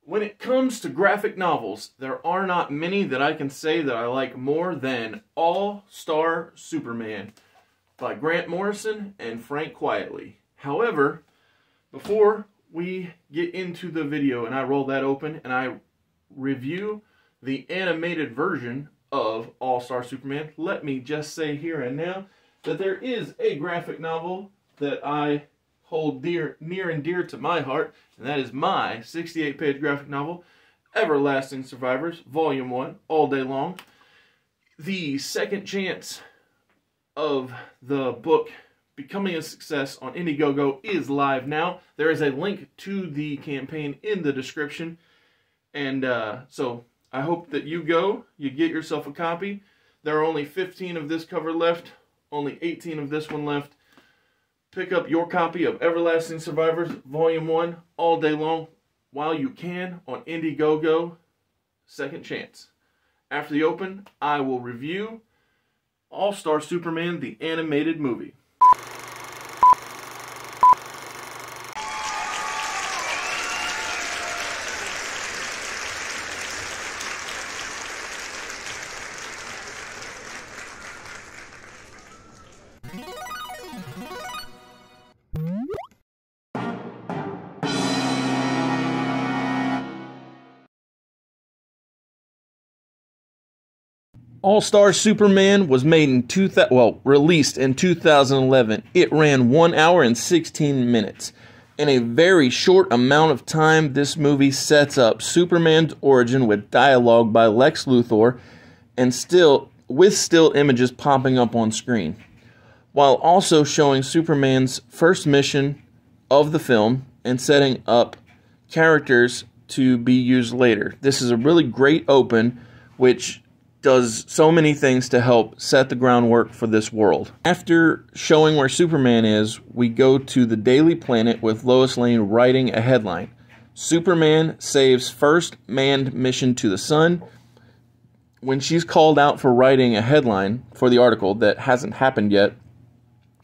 When it comes to graphic novels, there are not many that I can say that I like more than All-Star Superman by Grant Morrison and Frank Quitely. However, before we get into the video and I roll that open and I review the animated version of All-Star Superman, let me just say here and now that there is a graphic novel that I hold near and dear to my heart, and that is my 68-page graphic novel, Everlasting Survivors, Volume 1, All Day Long. The second chance of the book becoming a success on Indiegogo is live now. There is a link to the campaign in the description, and so I hope that you get yourself a copy. There are only 15 of this cover left, only 18 of this one left. Pick up your copy of Everlasting Survivors, Volume 1, All Day Long, while you can on Indiegogo. Second chance. After the open, I will review All-Star Superman, the animated movie. All-Star Superman was made in released in 2011. It ran 1 hour and 16 minutes. In a very short amount of time, this movie sets up Superman's origin with dialogue by Lex Luthor and still images popping up on screen, while also showing Superman's first mission of the film and setting up characters to be used later. This is a really great open, which does so many things to help set the groundwork for this world. After showing where Superman is, we go to the Daily Planet with Lois Lane writing a headline. Superman saves first manned mission to the sun. When she's called out for writing a headline for the article that hasn't happened yet,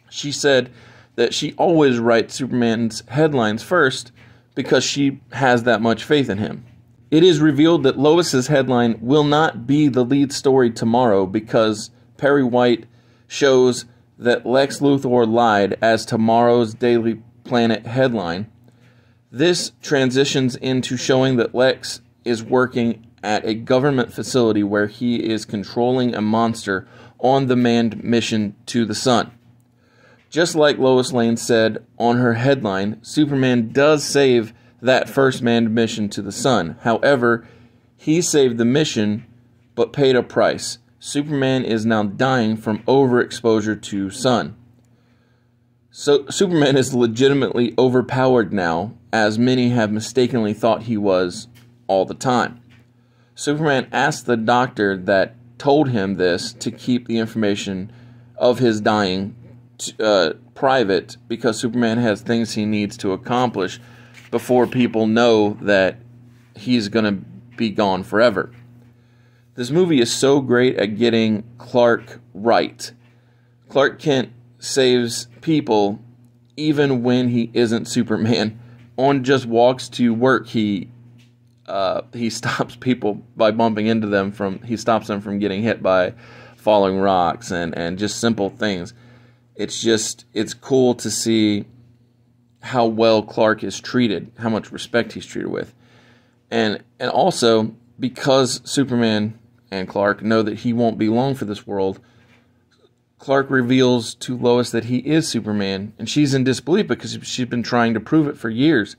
she said that she always writes Superman's headlines first because she has that much faith in him. It is revealed that Lois's headline will not be the lead story tomorrow because Perry White shows that Lex Luthor lied as tomorrow's Daily Planet headline. This transitions into showing that Lex is working at a government facility where he is controlling a monster on the manned mission to the sun. Just like Lois Lane said on her headline, Superman does save that first manned mission to the sun. However, he saved the mission but paid a price. Superman is now dying from overexposure to sun. So Superman is legitimately overpowered now, as many have mistakenly thought he was all the time. Superman asked the doctor that told him this to keep the information of his dying private because Superman has things he needs to accomplish before people know that he's going to be gone forever. This movie is so great at getting Clark right. Clark Kent saves people even when he isn't Superman. On just walks to work, he stops people by bumping into them he stops them from getting hit by falling rocks and just simple things. It's cool to see how well Clark is treated, how much respect he's treated with. And also, because Superman and Clark know that he won't be long for this world, Clark reveals to Lois that he is Superman, and she's in disbelief because she's been trying to prove it for years.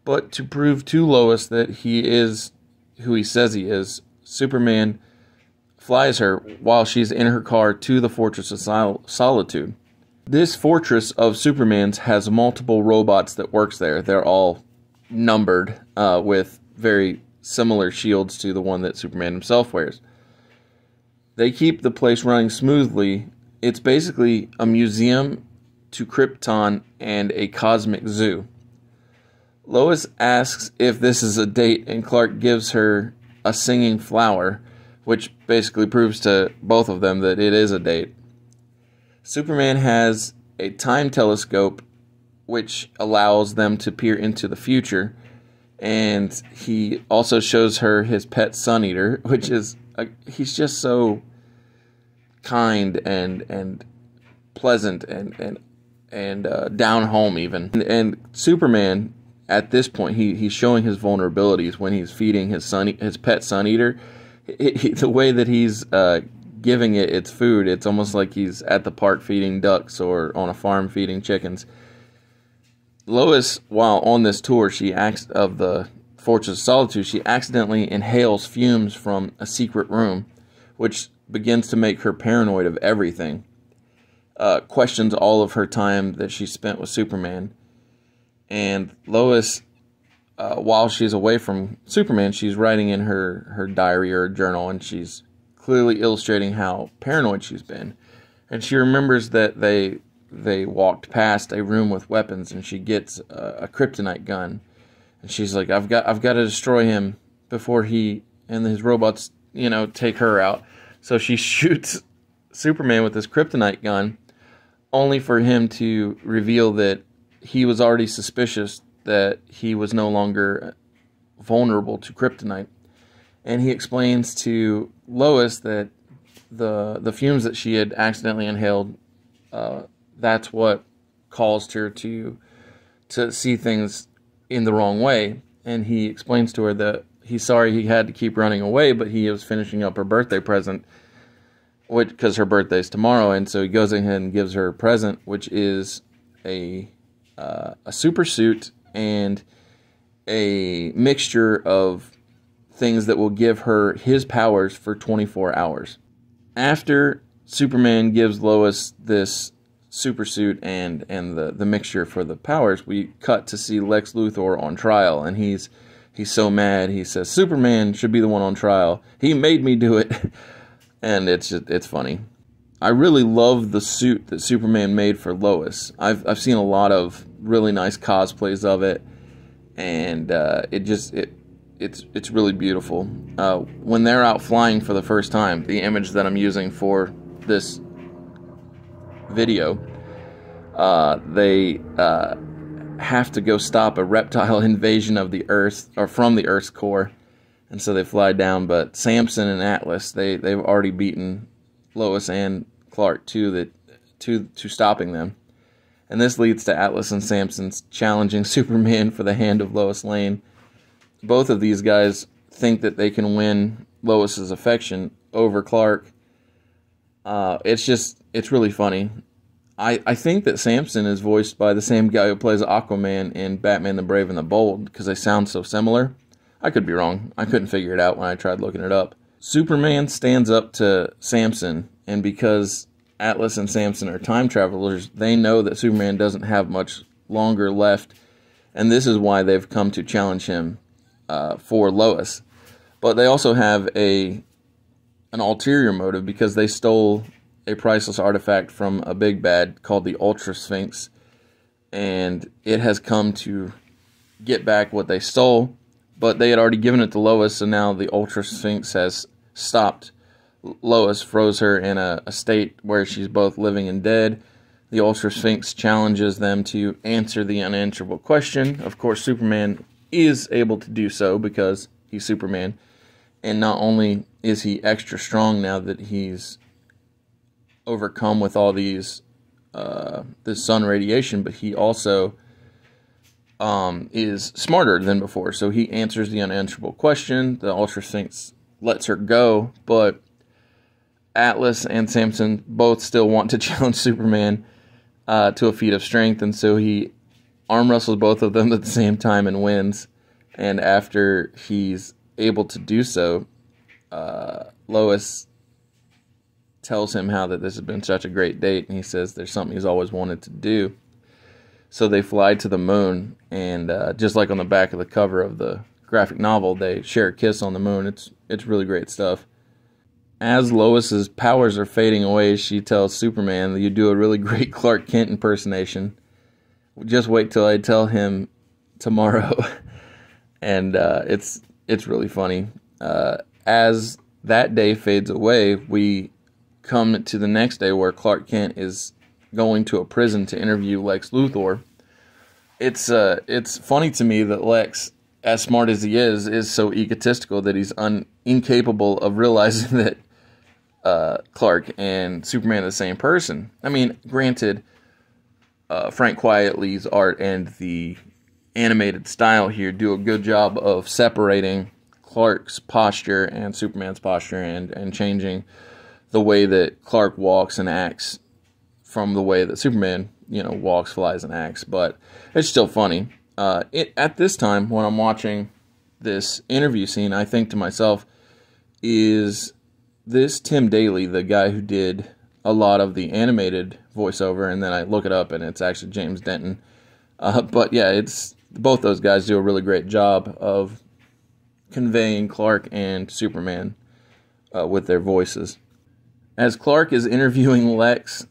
But to prove to Lois that he is who he says he is, Superman flies her while she's in her car to the Fortress of Solitude. This Fortress of Superman's has multiple robots that works there. They're all numbered with very similar shields to the one that Superman himself wears. They keep the place running smoothly. It's basically a museum to Krypton and a cosmic zoo. Lois asks if this is a date, and Clark gives her a singing flower, which basically proves to both of them that it is a date. Superman has a time telescope which allows them to peer into the future, And he also shows her his pet Sun Eater, which is he's just so kind and pleasant and down home even. And Superman, at this point, he's showing his vulnerabilities when he's feeding his pet Sun Eater. The way that he's giving it its food, it's almost like he's at the park feeding ducks or on a farm feeding chickens. Lois, while on this tour, of the Fortress of Solitude, she accidentally inhales fumes from a secret room, which begins to make her paranoid of everything. Questions all of her time that she spent with Superman. And Lois, while she's away from Superman, she's writing in her diary or journal, and she's clearly illustrating how paranoid she's been. And she remembers that they walked past a room with weapons, and she gets a kryptonite gun, and she's like, I've got to destroy him before he and his robots, take her out. So she shoots Superman with this kryptonite gun, only for him to reveal that he was already suspicious that he was no longer vulnerable to kryptonite. And he explains to Lois that the fumes that she had accidentally inhaled, that's what caused her to see things in the wrong way. And he explains to her that he's sorry he had to keep running away, but he was finishing up her birthday present, because her birthday's tomorrow. And so he goes ahead and gives her a present, which is a super suit and a mixture of things that will give her his powers for 24 hours. After Superman gives Lois this super suit and the mixture for the powers, we cut to see Lex Luthor on trial, and he's so mad. He says Superman should be the one on trial. He made me do it. And it's funny. I really love the suit that Superman made for Lois. I've seen a lot of really nice cosplays of it, and it's really beautiful. When they're out flying for the first time, the image that I'm using for this video, they have to go stop a reptile invasion of the Earth, or from the Earth's core, and so they fly down. But Samson and Atlas, they've already beaten Lois and Clark to stopping them. And this leads to Atlas and Samson challenging Superman for the hand of Lois Lane. Both of these guys think that they can win Lois's affection over Clark. It's really funny. I think that Samson is voiced by the same guy who plays Aquaman in Batman the Brave and the Bold, because they sound so similar. I could be wrong. I couldn't figure it out when I tried looking it up. Superman stands up to Samson, and because Atlas and Samson are time travelers, they know that Superman doesn't have much longer left, and this is why they've come to challenge him for Lois. But they also have an ulterior motive, because they stole a priceless artifact from a big bad called the Ultra Sphinx, and it has come to get back what they stole, but they had already given it to Lois, so now the Ultra Sphinx has stopped Lois, froze her in a state where she's both living and dead. The Ultra Sphinx challenges them to answer the unanswerable question. Of course, Superman is able to do so because he's Superman, and not only is he extra strong now that he's overcome with all these this sun radiation, but he also is smarter than before. So he answers the unanswerable question. The Ultra Sphinx lets her go, but Atlas and Samson both still want to challenge Superman to a feat of strength, and so he arm wrestles both of them at the same time and wins. And after he's able to do so, Lois tells him how that this has been such a great date, and he says there's something he's always wanted to do. So they fly to the moon, and just like on the back of the cover of the graphic novel, they share a kiss on the moon. It's really great stuff. As Lois's powers are fading away, she tells Superman that you do a really great Clark Kent impersonation. Just wait till I tell him tomorrow. And it's really funny. As that day fades away, we come to the next day where Clark Kent is going to a prison to interview Lex Luthor. It's funny to me that Lex as smart as he is so egotistical that he's incapable of realizing that Clark and Superman are the same person. I mean, granted, Frank Quietly's art and the animated style here do a good job of separating Clark's posture and Superman's posture and changing the way that Clark walks and acts from the way that Superman, walks, flies, and acts. But it's still funny. At this time, when I'm watching this interview scene, I think to myself, is this Tim Daly, the guy who did a lot of the animated voiceover? And then I look it up, and it's actually James Denton. But yeah, it's both those guys do a really great job of conveying Clark and Superman with their voices. As Clark is interviewing Lex,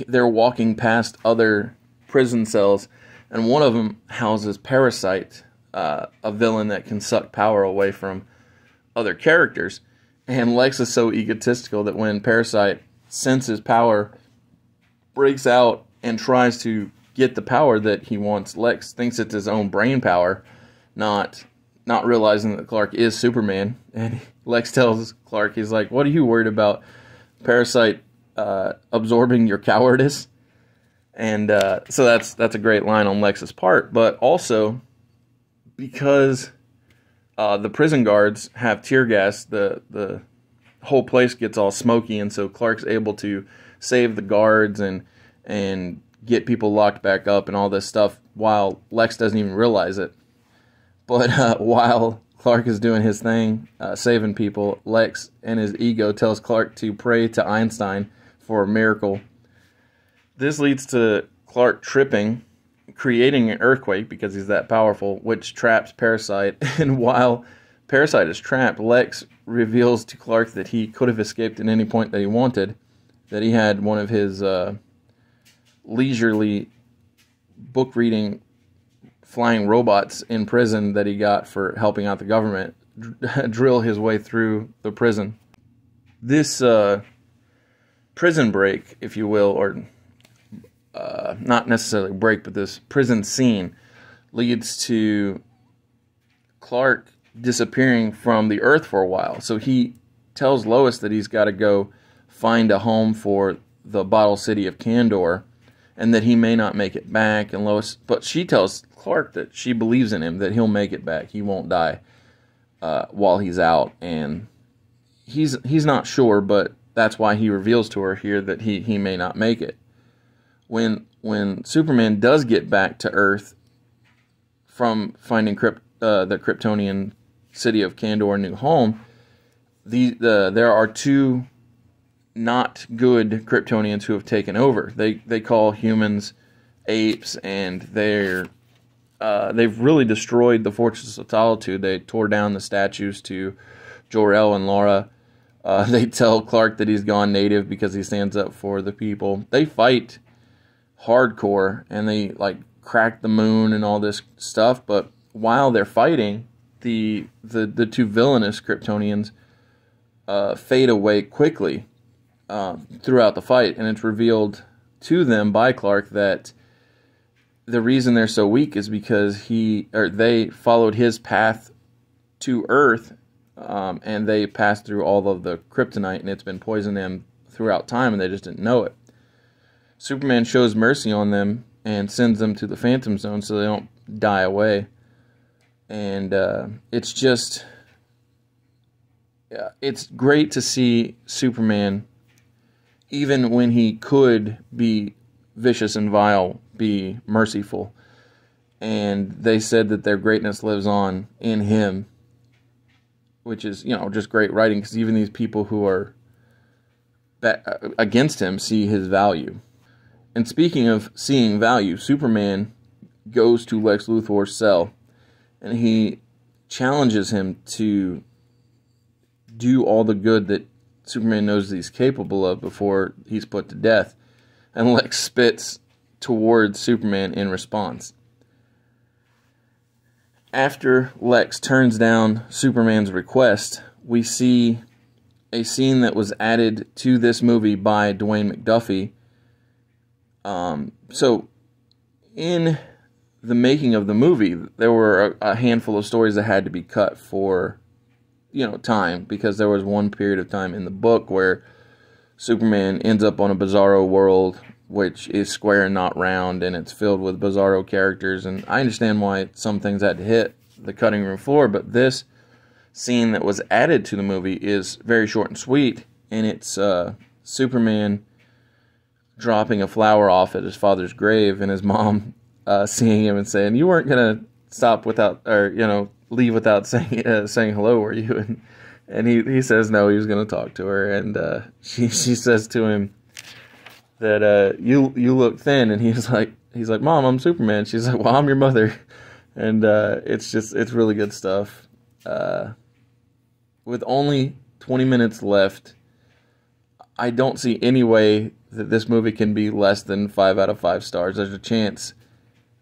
they're walking past other prison cells, and one of them houses Parasite, a villain that can suck power away from other characters. And Lex is so egotistical that when Parasite senses power, breaks out and tries to get the power that he wants, Lex thinks it's his own brain power, not realizing that Clark is Superman. And Lex tells Clark, he's like, "What are you worried about? Parasite absorbing your cowardice?" And so that's a great line on Lex's part. But also, because the prison guards have tear gas, the whole place gets all smoky, and so Clark's able to save the guards and get people locked back up and all this stuff while Lex doesn't even realize it. But while Clark is doing his thing, saving people, Lex and his ego tells Clark to pray to Einstein for a miracle. This leads to Clark tripping, creating an earthquake because he's that powerful, which traps Parasite. And while Parasite is trapped, Lex reveals to Clark that he could have escaped at any point that he wanted, that he had one of his leisurely book-reading flying robots in prison that he got for helping out the government drill his way through the prison. This prison break, if you will, or not necessarily break, but this prison scene leads to Clark disappearing from the Earth for a while. So he tells Lois that he's got to go find a home for the bottle city of Kandor, and that he may not make it back. And Lois, but she tells Clark that she believes in him, that he'll make it back. He won't die while he's out, and he's not sure, but that's why he reveals to her here that he may not make it. When Superman does get back to Earth from finding the Kryptonian city of Kandor new home, there are two not good Kryptonians who have taken over. They call humans apes, and they've really destroyed the Fortress of Solitude. They tore down the statues to Jor-El and Lara. They tell Clark that he's gone native because he stands up for the people. They fight hardcore, and they crack the moon and all this stuff. But while they're fighting, the two villainous Kryptonians fade away quickly throughout the fight, and it's revealed to them by Clark that the reason they're so weak is because they followed his path to Earth, and they passed through all of the kryptonite, and it's been poisoning them throughout time, and they just didn't know it. Superman shows mercy on them and sends them to the Phantom Zone so they don't die away. And it's just, it's great to see Superman, even when he could be vicious and vile, be merciful. And they said that their greatness lives on in him, which is, just great writing, because even these people who are against him see his value. And speaking of seeing value, Superman goes to Lex Luthor's cell, and he challenges him to do all the good that Superman knows that he's capable of before he's put to death. And Lex spits towards Superman in response. After Lex turns down Superman's request, we see a scene that was added to this movie by Dwayne McDuffie. So in the making of the movie, there were a handful of stories that had to be cut for, time, because there was one period of time in the book where Superman ends up on a Bizarro world, which is square and not round, and it's filled with Bizarro characters, and I understand why some things had to hit the cutting room floor, but this scene that was added to the movie is very short and sweet, and it's Superman dropping a flower off at his father's grave, and his mom seeing him and saying, "You weren't gonna stop without, or leave without saying hello, were you?" And he says no, he was gonna talk to her, and she says to him that you look thin, and he's like, "Mom, I'm Superman." She's like, "Well, I'm your mother," and it's really good stuff. With only 20 minutes left, I don't see any way that this movie can be less than 5 out of 5 stars. There's a chance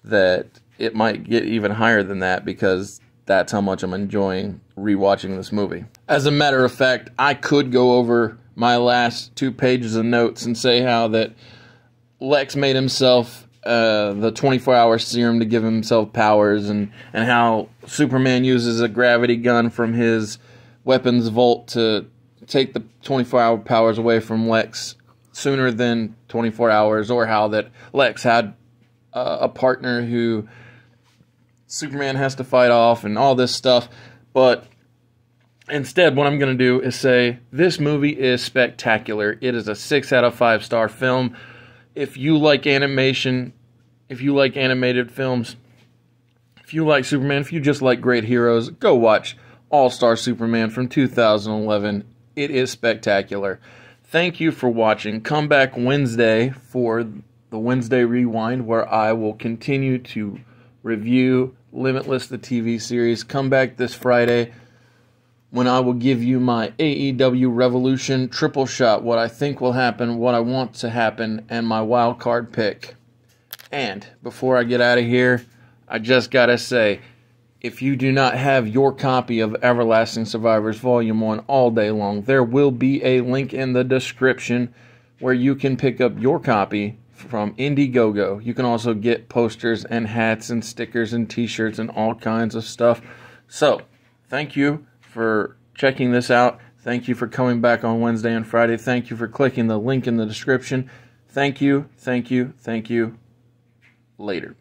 that it might get even higher than that, because that's how much I'm enjoying rewatching this movie. As a matter of fact, I could go over my last 2 pages of notes and say how that Lex made himself the 24-hour serum to give himself powers, and how Superman uses a gravity gun from his weapons vault to take the 24-hour powers away from Lex sooner than 24 hours, or how that Lex had a partner who Superman has to fight off, and all this stuff. But instead, what I'm going to do is say this movie is spectacular. It is a 6 out of 5 star film. If you like animation, if you like animated films, if you like Superman, if you just like great heroes, go watch All-Star Superman from 2011. It is spectacular. Thank you for watching. Come back Wednesday for the Wednesday Rewind, where I will continue to review Limitless, the TV series. Come back this Friday when I will give you my AEW Revolution triple shot, what I think will happen, what I want to happen, and my wild card pick. And before I get out of here, I just gotta say, if you do not have your copy of Everlasting Survivors Volume 1 all day long, there will be a link in the description where you can pick up your copy from Indiegogo. You can also get posters and hats and stickers and t-shirts and all kinds of stuff. So, thank you for checking this out. Thank you for coming back on Wednesday and Friday. Thank you for clicking the link in the description. Thank you, thank you, thank you. Later.